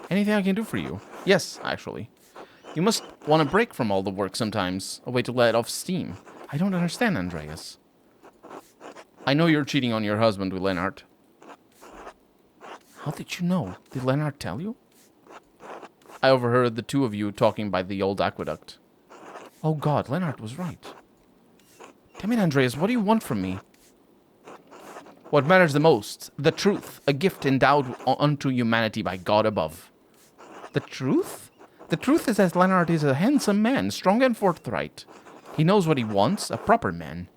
Anything I can do for you? Yes, actually. You must want a break from all the work sometimes. A way to let off steam. I don't understand, Andreas. I know you're cheating on your husband with Lennart. How did you know? Did Lennart tell you? I overheard the two of you talking by the old aqueduct. Oh God, Lennart was right. Damn it, Andreas, what do you want from me? What matters the most? The truth, a gift endowed unto humanity by God above. The truth? The truth is that Lennart is a handsome man, strong and forthright. He knows what he wants, a proper man.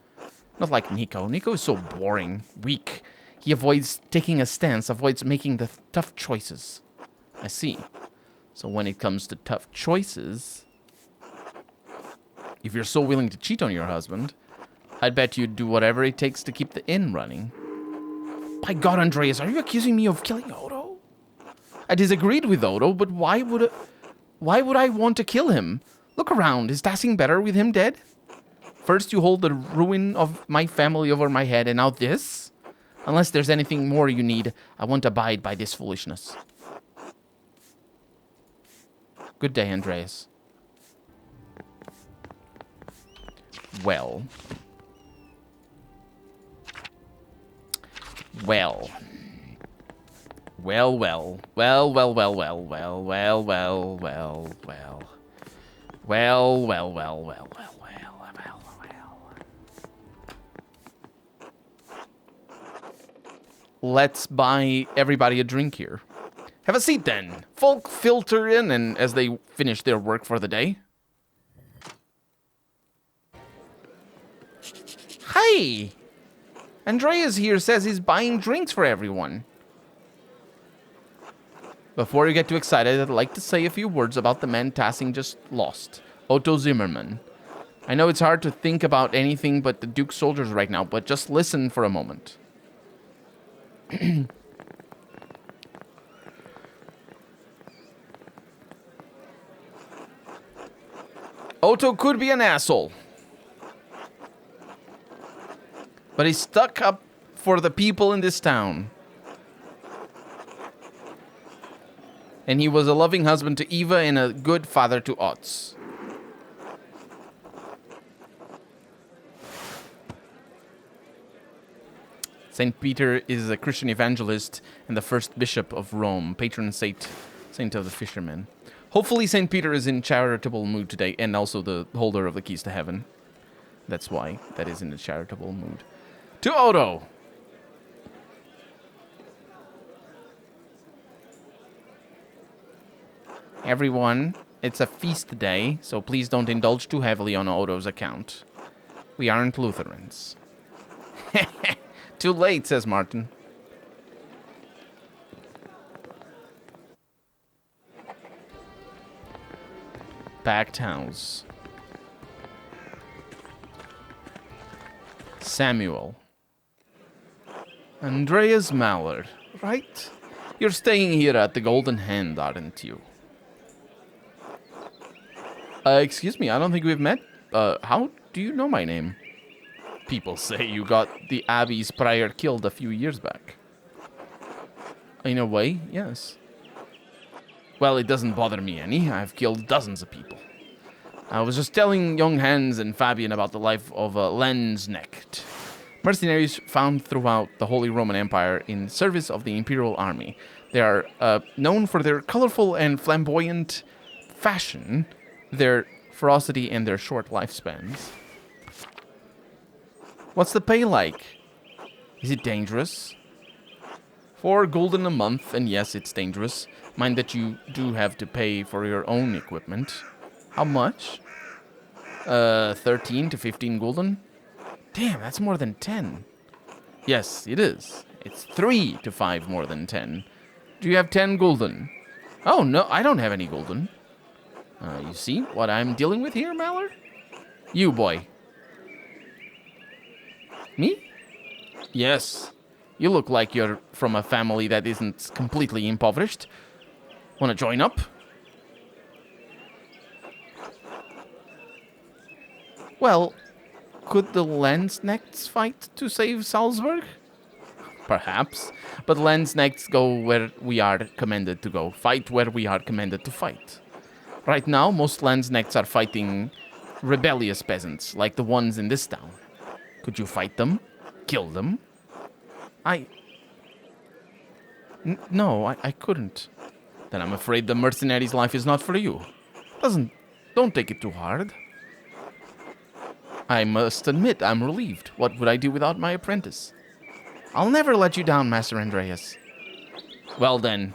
Not like Nico. Nico is so boring, weak. He avoids taking a stance, avoids making the tough choices. I see. So when it comes to tough choices, if you're so willing to cheat on your husband, I'd bet you'd do whatever it takes to keep the inn running. By God, Andreas, are you accusing me of killing Odo? I disagreed with Odo, but why would I want to kill him? Look around, is Tassing better with him dead? First you hold the ruin of my family over my head, and now this? Unless there's anything more you need, I won't abide by this foolishness. Good day, Andreas. Well. Well. Well, well. Well, well, well, well, well, well, well, well, well. Well, well, well, well, well, well, well, well. Let's buy everybody a drink here. Have a seat then. Folk filter in and as they finish their work for the day. Hey! Andreas here says he's buying drinks for everyone. Before you get too excited, I'd like to say a few words about the man Tassing just lost, Otto Zimmerman. I know it's hard to think about anything but the Duke's soldiers right now, but just listen for a moment. Otto could be an asshole, but he stuck up for the people in this town. And he was a loving husband to Eva and a good father to Otz. Saint Peter is a Christian evangelist and the first bishop of Rome, patron saint of the fishermen. Hopefully Saint Peter is in charitable mood today, and also the holder of the keys to heaven. That's why that is in a charitable mood. To Odo! Everyone, it's a feast day, so please don't indulge too heavily on Odo's account. We aren't Lutherans. Too late, says Martin. Packed house. Samuel. Andreas Mallard, right? You're staying here at the Golden Hand, aren't you? Excuse me, I don't think we've met. How do you know my name? People say you got the Abbey's prior killed a few years back. In a way, yes. Well, it doesn't bother me any. I've killed dozens of people. I was just telling young Hans and Fabian about the life of Lensnecht. Mercenaries found throughout the Holy Roman Empire in service of the Imperial Army. They are known for their colorful and flamboyant fashion, their ferocity, and their short lifespans. What's the pay like? Is it dangerous? 4 gulden a month, and yes, it's dangerous. Mind that you do have to pay for your own equipment. How much? 13 to 15 gulden? Damn, that's more than 10. Yes, it is. It's 3 to 5 more than 10. Do you have 10 gulden? Oh, no, I don't have any gulden. You see what I'm dealing with here, Mallard? You, boy. Me? Yes. You look like you're from a family that isn't completely impoverished. Want to join up? Well, could the Landsknechts fight to save Salzburg? Perhaps. But landsknights go where we are commanded to go. Fight where we are commanded to fight. Right now, most landsknights are fighting rebellious peasants, like the ones in this town. Could you fight them? Kill them? No, I couldn't. Then I'm afraid the mercenary's life is not for you. Don't take it too hard. I must admit, I'm relieved. What would I do without my apprentice? I'll never let you down, Master Andreas. Well then,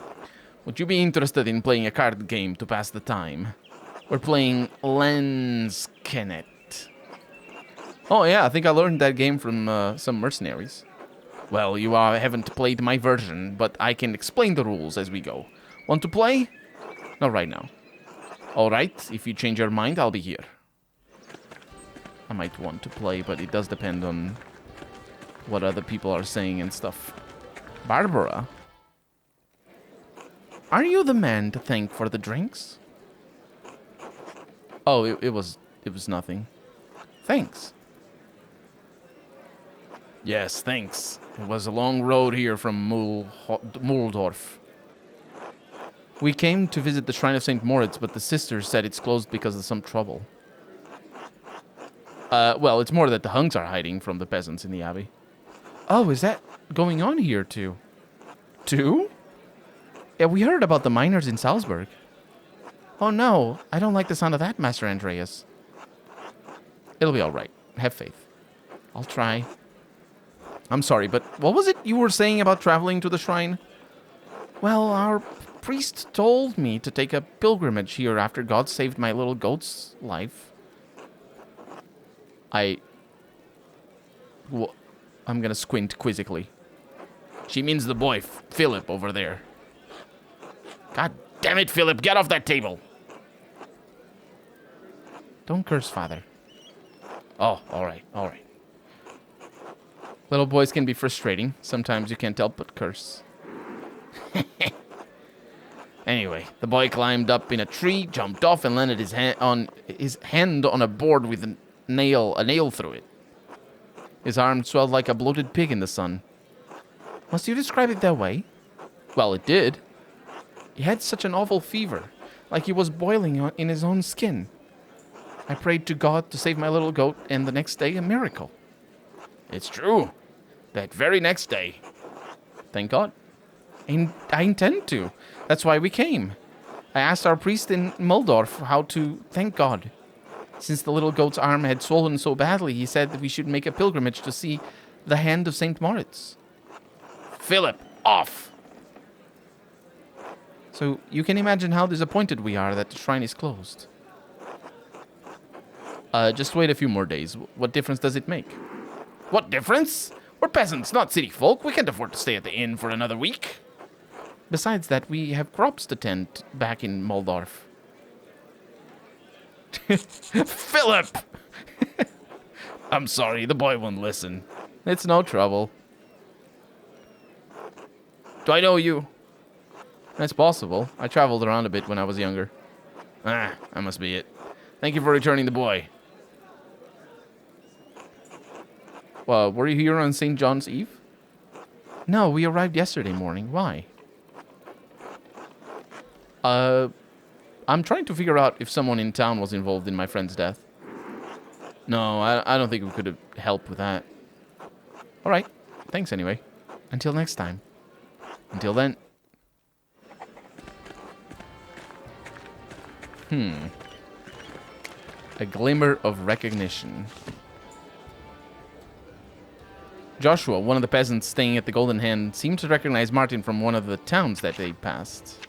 would you be interested in playing a card game to pass the time? We're playing Landskenet. Oh yeah, I think I learned that game from some mercenaries. Well, you haven't played my version, but I can explain the rules as we go. Want to play? Not right now. Alright, if you change your mind, I'll be here. I might want to play, but it does depend on what other people are saying and stuff. Barbara? Are you the man to thank for the drinks? Oh, it was nothing. Thanks. Yes, thanks. It was a long road here from Muldorf. We came to visit the Shrine of St. Moritz, but the sisters said it's closed because of some trouble. Well, it's more that the hunks are hiding from the peasants in the abbey. Oh, is that going on here, too? Too? Yeah, we heard about the miners in Salzburg. Oh, no. I don't like the sound of that, Master Andreas. It'll be all right. Have faith. I'll try. I'm sorry, but what was it you were saying about traveling to the shrine? Well, our priest told me to take a pilgrimage here after God saved my little goat's life. I'm gonna squint quizzically. She means the boy, Philip, over there. God damn it, Philip, get off that table! Don't curse, Father. Oh, alright. Little boys can be frustrating. Sometimes you can't help but curse. Anyway, the boy climbed up in a tree, jumped off, and landed his hand on a board with a nail through it. His arm swelled like a bloated pig in the sun. Must you describe it that way? Well, it did. He had such an awful fever, like he was boiling in his own skin. I prayed to God to save my little goat, and the next day, a miracle. It's true. That very next day. Thank God. I intend to. That's why we came. I asked our priest in Muldorf how to thank God. Since the little goat's arm had swollen so badly, he said that we should make a pilgrimage to see the hand of St. Moritz. Philip, off! So you can imagine how disappointed we are that the shrine is closed. Just wait a few more days. What difference does it make? What difference? We're peasants, not city folk. We can't afford to stay at the inn for another week. Besides that, we have crops to tend back in Muldorf. Philip! I'm sorry, the boy won't listen. It's no trouble. Do I know you? That's possible. I traveled around a bit when I was younger. That must be it. Thank you for returning the boy. Well, were you here on St. John's Eve? No, we arrived yesterday morning. Why? I'm trying to figure out if someone in town was involved in my friend's death. No, I don't think we could have helped with that. All right. Thanks anyway. Until next time. Until then. A glimmer of recognition. Joshua, one of the peasants staying at the Golden Hand, seemed to recognize Martin from one of the towns that they passed.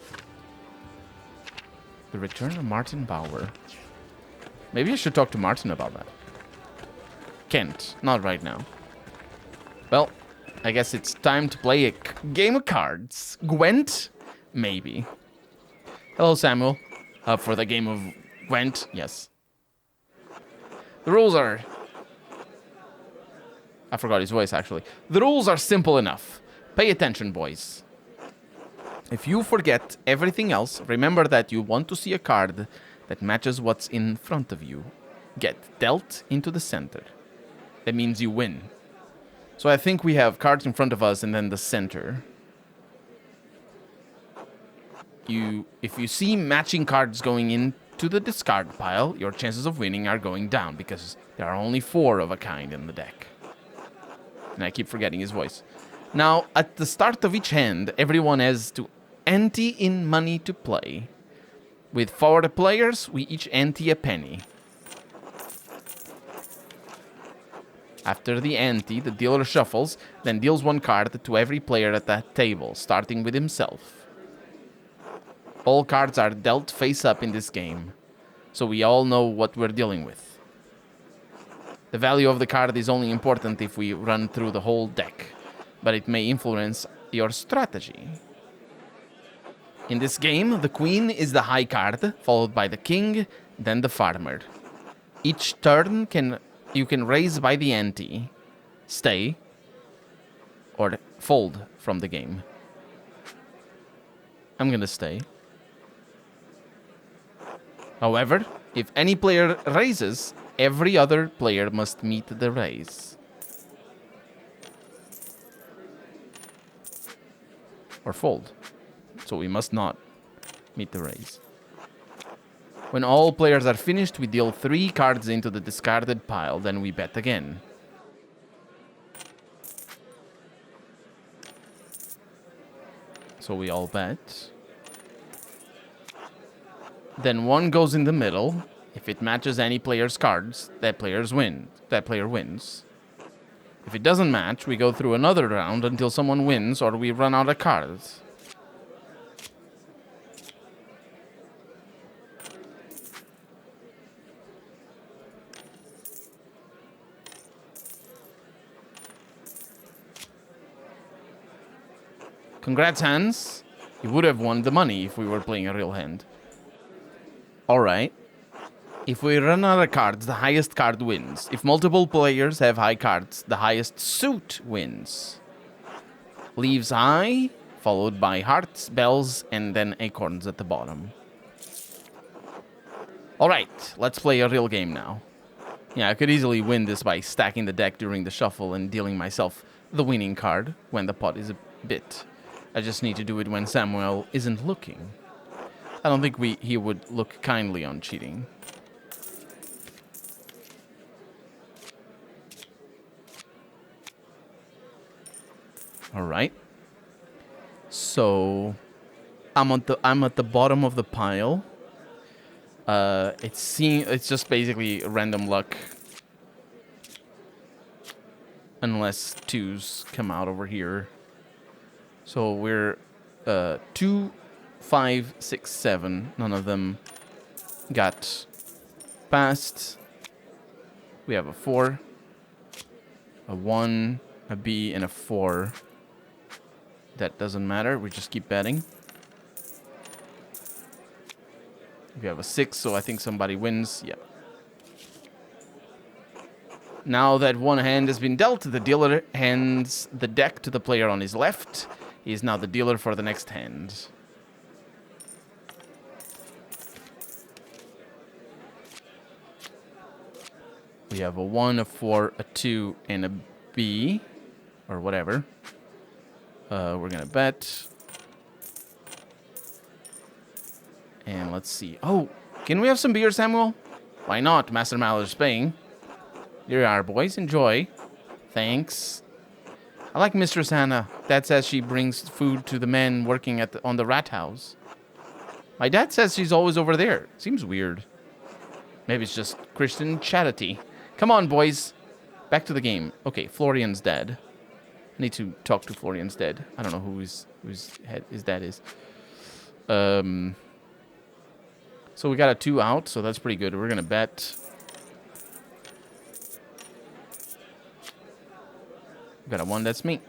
The return of Martin Bauer. Maybe I should talk to Martin about that. Can't. Not right now. Well, I guess it's time to play a game of cards. Gwent? Maybe. Hello, Samuel. Up for the game of Gwent? Yes. The rules are... I forgot his voice, actually. The rules are simple enough. Pay attention, boys. If you forget everything else, remember that you want to see a card that matches what's in front of you. Get dealt into the center. That means you win. So I think we have cards in front of us and then the center. If you see matching cards going into the discard pile, your chances of winning are going down because there are only 4 of a kind in the deck. And I keep forgetting his voice. Now, at the start of each hand, everyone has to ante in money to play. With 4 players, we each ante a penny. After the ante, the dealer shuffles, then deals 1 card to every player at that table, starting with himself. All cards are dealt face up in this game, so we all know what we're dealing with. The value of the card is only important if we run through the whole deck, but it may influence your strategy. In this game, the queen is the high card, followed by the king, then the farmer. Each turn you can raise by the ante, stay, or fold from the game. I'm gonna stay. However, if any player raises, every other player must meet the raise. Or fold. So we must not meet the raise. When all players are finished, we deal 3 cards into the discarded pile, then we bet again. So we all bet. Then 1 goes in the middle. If it matches any player's cards, that player wins. If it doesn't match, we go through another round until someone wins or we run out of cards. Congrats, Hans. You would have won the money if we were playing a real hand. Alright. If we run out of cards, the highest card wins. If multiple players have high cards, the highest suit wins. Leaves high, followed by hearts, bells, and then acorns at the bottom. Alright, let's play a real game now. Yeah, I could easily win this by stacking the deck during the shuffle and dealing myself the winning card when the pot is a bit. I just need to do it when Samuel isn't looking. I don't think he would look kindly on cheating. All right. So I'm at the bottom of the pile. It's just basically random luck. Unless 2s come out over here. So we're 2, 5, 6, 7. None of them got passed. We have a 4, a 1, a B, and a 4. That doesn't matter. We just keep betting. We have a 6, so I think somebody wins. Yeah. Now that 1 hand has been dealt, the dealer hands the deck to the player on his left. He is now the dealer for the next hand. We have a 1, a 4, a 2, and a B. Or whatever. We're going to bet. And let's see. Oh, can we have some beer, Samuel? Why not? Master Maller's paying. Here you are, boys. Enjoy. Thanks. I like Mistress Hannah. Dad says she brings food to the men working on the rat house. My dad says she's always over there. Seems weird. Maybe it's just Christian charity. Come on, boys. Back to the game. Okay, Florian's dead. I need to talk to Florian's dead. I don't know who his dad is. So we got a 2 out, so that's pretty good. We're going to bet. We got a 1, that's me.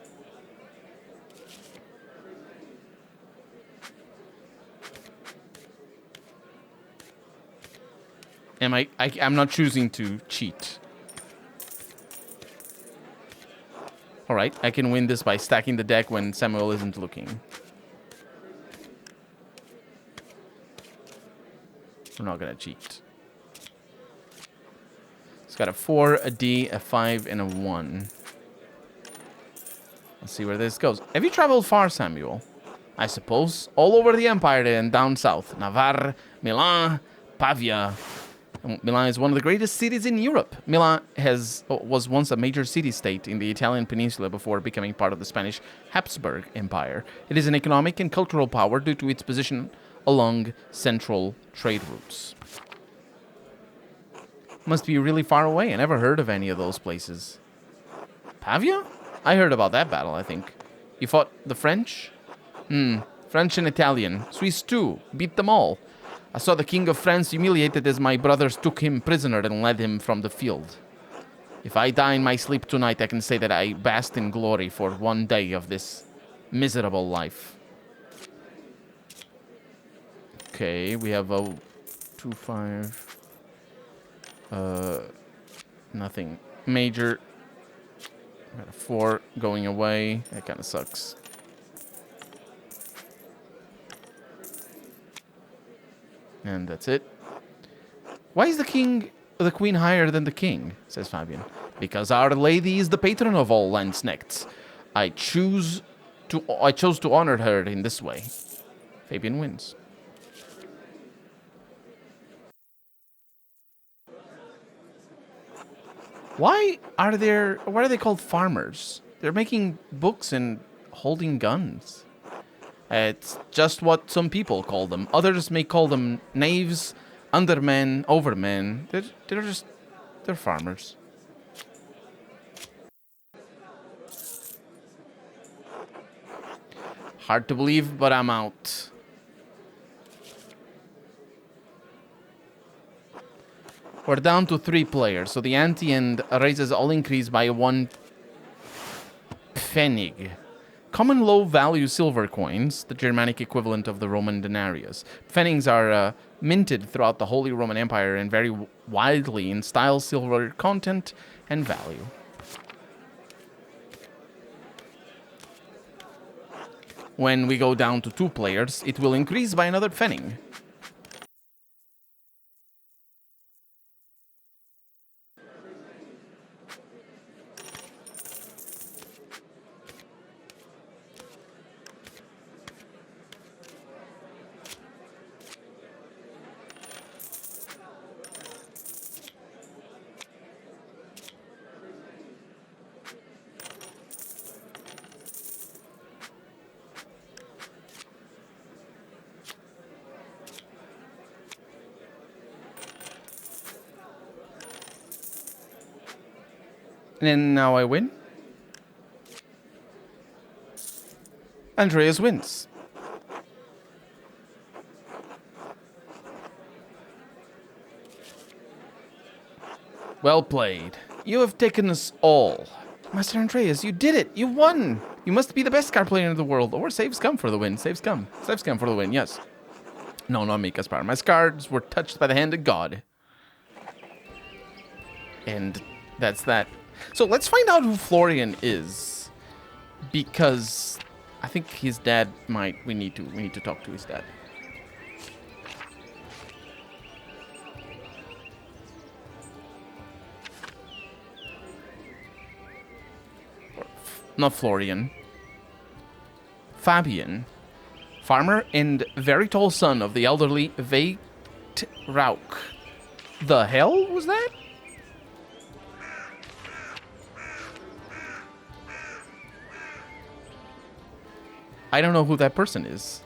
I'm not choosing to cheat. Alright, I can win this by stacking the deck when Samuel isn't looking. We're not gonna cheat. It's got a 4, a D, a 5, and a 1. Let's see where this goes. Have you traveled far, Samuel? I suppose. All over the Empire and down south. Navarre, Milan, Pavia. Milan is one of the greatest cities in Europe. Milan was once a major city-state in the Italian peninsula before becoming part of the Spanish Habsburg Empire. It is an economic and cultural power due to its position along central trade routes. Must be really far away. I never heard of any of those places. Pavia? I heard about that battle, I think. You fought the French? French and Italian. Swiss too. Beat them all. I saw the King of France humiliated as my brothers took him prisoner and led him from the field. If I die in my sleep tonight, I can say that I basked in glory for one day of this miserable life. Okay, we have a 2-5. Nothing major. Got a 4 going away. That kind of sucks. And that's it. Why is the queen higher than the king? Says Fabian. Because Our Lady is the patron of all landsknechts. I chose to honor her in this way. Fabian wins. Why are they called farmers? They're making books and holding guns. It's just what some people call them. Others may call them knaves, undermen, overmen. They're farmers. Hard to believe, but I'm out. We're down to 3 players, so the ante and raises all increase by 1 pfennig. Common low-value silver coins, the Germanic equivalent of the Roman denarius. Pfennigs are minted throughout the Holy Roman Empire and vary widely in style, silver content, and value. When we go down to 2 players, it will increase by another pfennig. And now I win. Andreas wins. Well played. You have taken us all. Master Andreas, you did it. You won. You must be the best card player in the world. Or saves come for the win. Saves come. Saves come for the win, yes. No, not me, Kaspar. My cards were touched by the hand of God. And that's that. So let's find out who Florian is, because I think his dad might. We need to talk to his dad. Not Florian. Fabian, farmer and very tall son of the elderly Veit Rauk. The hell was that? I don't know who that person is.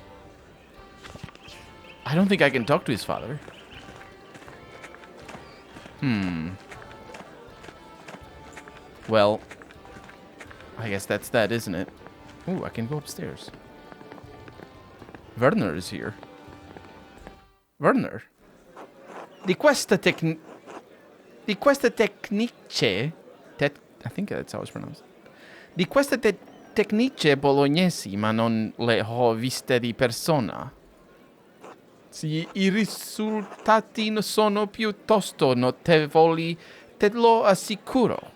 I don't think I can talk to his father. Well, I guess that's that, isn't it? Ooh, I can go upstairs. Werner is here. Werner. Di questa tecnice... I think that's how it's pronounced. Di queste tecniche bolognesi, ma non le ho viste di persona. Sì, i risultati sono piuttosto notevoli, te lo assicuro.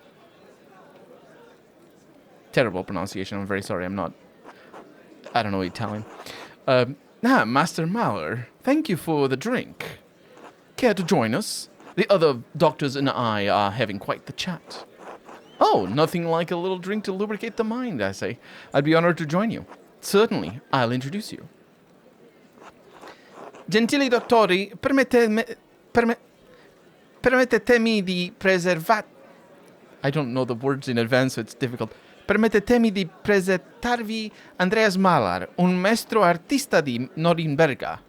Terrible pronunciation, I'm very sorry, I don't know Italian. Master Mauer, thank you for the drink. Care to join us? The other doctors and I are having quite the chat. Oh, nothing like a little drink to lubricate the mind, I say. I'd be honored to join you. Certainly, I'll introduce you. Gentili dottori, permettetemi di preservar... I don't know the words in advance, so it's difficult. Permettetemi di presentarvi Andreas Mahler, un maestro artista di Norimberga.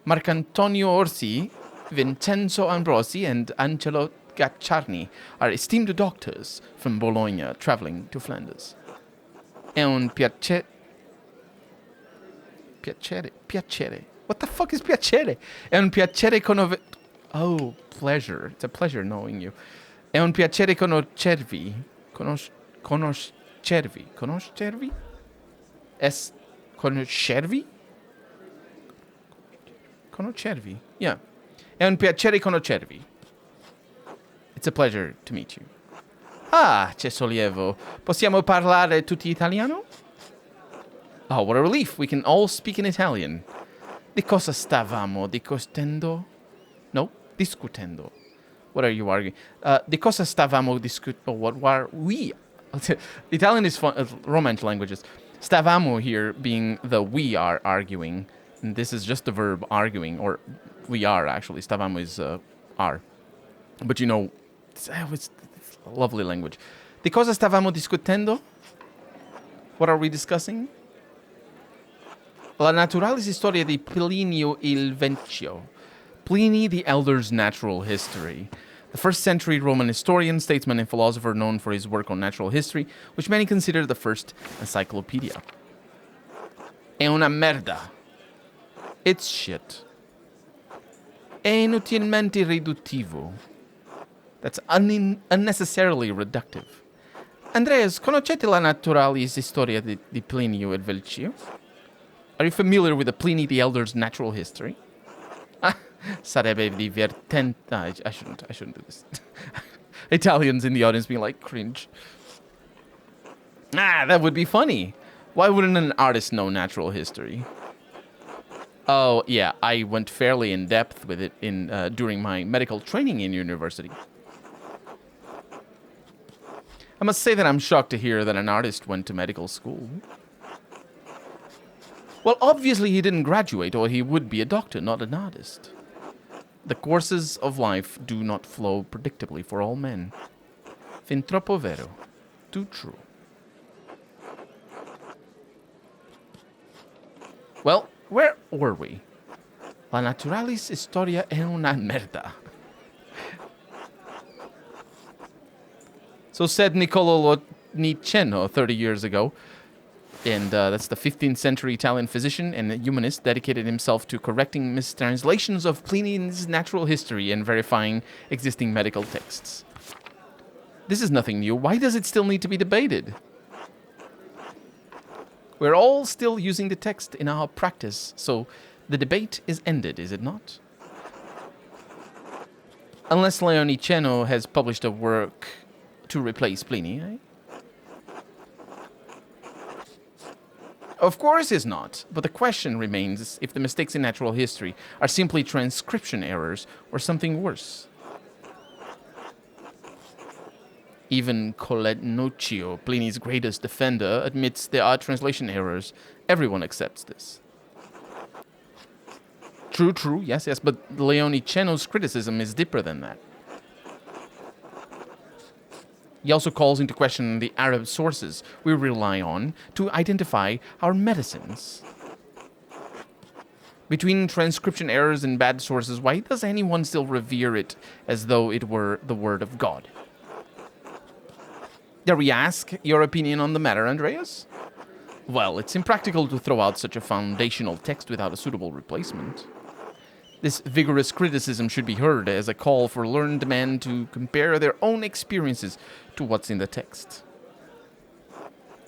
Marcantonio Orsi, Vincenzo Ambrosi, and Angelo Gacciarni are esteemed doctors from Bologna traveling to Flanders. È un piacere. Piacere. What the fuck is piacere? È un piacere Oh, pleasure. It's a pleasure knowing you. È un piacere conoscervi. Conoscervi. Conoscervi? Es conoscervi? Conoscervi. Yeah. È un piacere conoscervi. It's a pleasure to meet you. Ah, che sollievo. Possiamo parlare tutti italiano? Oh, what a relief. We can all speak in Italian. Di cosa stavamo discutendo? No, discutendo. What are you arguing? Di cosa stavamo discutendo? What were we? Italian is fun, Romance languages. Stavamo here being the we are arguing. And this is just the verb arguing, or we are actually. Stavamo is are. But you know, it's a lovely language. Di cosa stavamo discutendo? What are we discussing? La naturalis historia di Plinio il Vecchio. Pliny the Elder's natural history. The first century Roman historian, statesman, and philosopher known for his work on natural history, which many consider the first encyclopedia. È una merda. It's shit. È inutilmente riduttivo. That's unnecessarily reductive. Andreas, conoscete la naturalis historia di Plinio il Vecchio? Are you familiar with the Pliny the Elder's natural history? Sarebbe divertente. I shouldn't do this. Italians in the audience being like, cringe. That would be funny. Why wouldn't an artist know natural history? Oh, yeah, I went fairly in depth with it during my medical training in university. I must say that I'm shocked to hear that an artist went to medical school. Well, obviously he didn't graduate, or he would be a doctor, not an artist. The courses of life do not flow predictably for all men. Fin troppo vero. Too true. Well, where were we? La naturalis historia è una merda. So said Niccolò Niceno 30 years ago. And that's the 15th century Italian physician and humanist dedicated himself to correcting mistranslations of Pliny's natural history and verifying existing medical texts. This is nothing new. Why does it still need to be debated? We're all still using the text in our practice, so the debate is ended, is it not? Unless Leoniceno has published a work to replace Pliny, eh? Of course it's not, but the question remains if the mistakes in natural history are simply transcription errors or something worse. Even Colenocchio, Pliny's greatest defender, admits there are translation errors. Everyone accepts this. True, yes, but Leoniceno's criticism is deeper than that. He also calls into question the Arab sources we rely on to identify our medicines. Between transcription errors and bad sources, why does anyone still revere it as though it were the word of God? Dare we ask your opinion on the matter, Andreas? Well, it's impractical to throw out such a foundational text without a suitable replacement. This vigorous criticism should be heard as a call for learned men to compare their own experiences to what's in the text.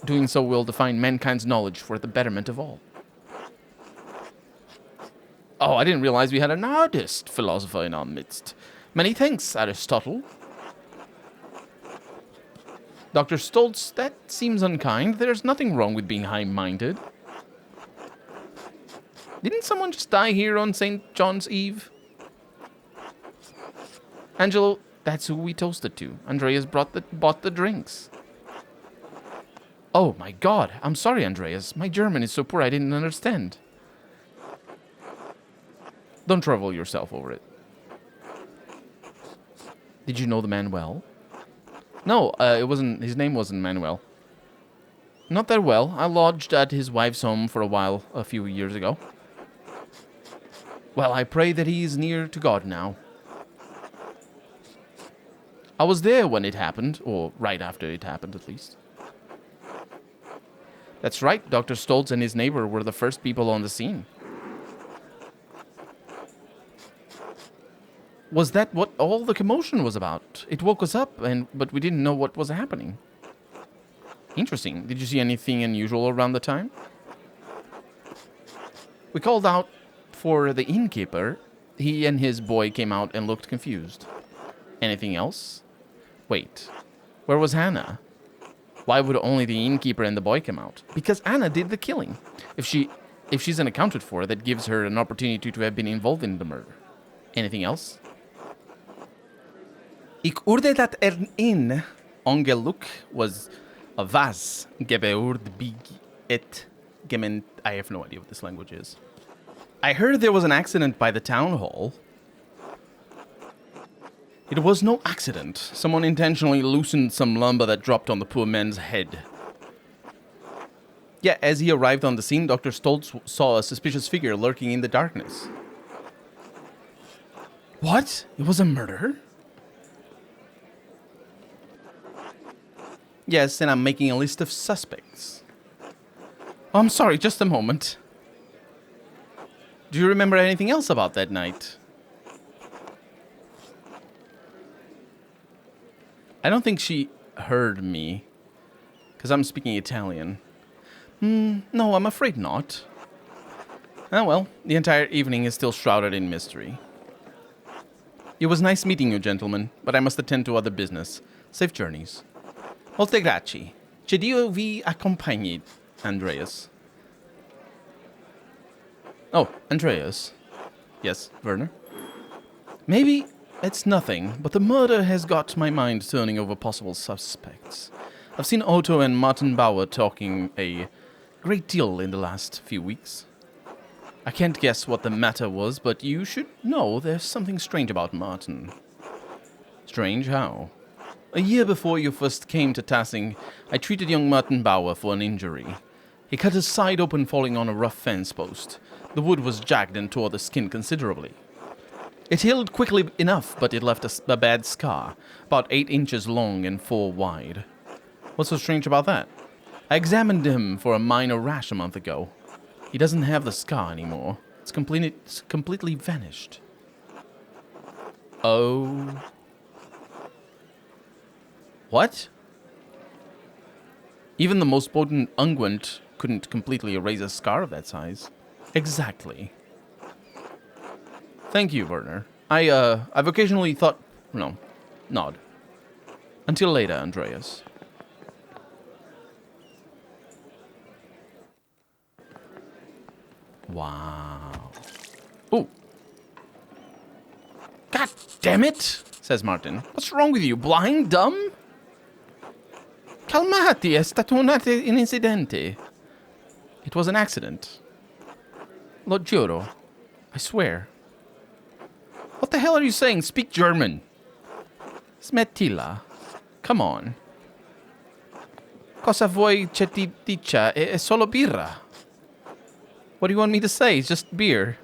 Doing so will define mankind's knowledge for the betterment of all. Oh, I didn't realize we had an artist philosopher in our midst. Many thanks, Aristotle. Dr. Stoltz, that seems unkind. There's nothing wrong with being high-minded. Didn't someone just die here on St. John's Eve? Angelo, That's who we toasted to. Andreas bought the drinks. Oh my god, I'm sorry, Andreas. My German is so poor I didn't understand. Don't trouble yourself over it. Did you know the man well? No, his name wasn't Manuel. Not that well. I lodged at his wife's home for a while a few years ago. Well, I pray that he is near to God now. I was there when it happened, or right after it happened, at least. That's right, Dr. Stoltz and his neighbor were the first people on the scene. Was that what all the commotion was about? It woke us up, but we didn't know what was happening. Interesting. Did you see anything unusual around the time? We called out for the innkeeper. He and his boy came out and looked confused. Anything else? Wait, where was Hannah? Why would only the innkeeper and the boy come out? Because Anna did the killing. If she's unaccounted for, that gives her an opportunity to have been involved in the murder. Anything else? Ik hoorde dat in ongeluk was was gebeurd big et gement. I have no idea what this language is. I heard there was an accident by the town hall. It was no accident. Someone intentionally loosened some lumber that dropped on the poor man's head. Yeah, as he arrived on the scene, Dr. Stoltz saw a suspicious figure lurking in the darkness. What? It was a murder? Yes, and I'm making a list of suspects. Oh, I'm sorry, just a moment. Do you remember anything else about that night? I don't think she heard me, because I'm speaking Italian. No, I'm afraid not. Oh well, the entire evening is still shrouded in mystery. It was nice meeting you, gentlemen, but I must attend to other business. Safe journeys. Molte grazie. Che Dio vi accompagni, Andreas. Oh, Andreas. Yes, Werner? Maybe it's nothing, but the murder has got my mind turning over possible suspects. I've seen Otto and Martin Bauer talking a great deal in the last few weeks. I can't guess what the matter was, but you should know there's something strange about Martin. Strange how? A year before you first came to Tassing, I treated young Martin Bauer for an injury. He cut his side open falling on a rough fence post. The wood was jagged and tore the skin considerably. It healed quickly enough, but it left a bad scar, about 8 inches long and 4 wide. What's so strange about that? I examined him for a minor rash a month ago. He doesn't have the scar anymore. It's completely vanished. Oh. What? Even the most potent unguent couldn't completely erase a scar of that size. Exactly. Thank you, Werner. I've occasionally thought... No. Nod. Until later, Andreas. Wow. Ooh. God damn it, says Martin. What's wrong with you? Blind? Dumb? Calmati, è stato un incidente. It was an accident. Lo giuro. I swear. What the hell are you saying? Speak German. Smettila. Come on. Cosa vuoi che ti dica? È solo birra. What do you want me to say? It's just beer.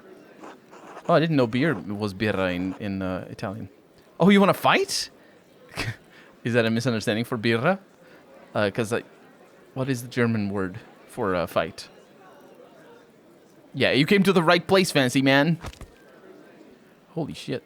Oh, I didn't know beer was birra in Italian. Oh, you want to fight? Is that a misunderstanding for birra? Because what is the German word for fight? Yeah, you came to the right place, fancy man. Holy shit.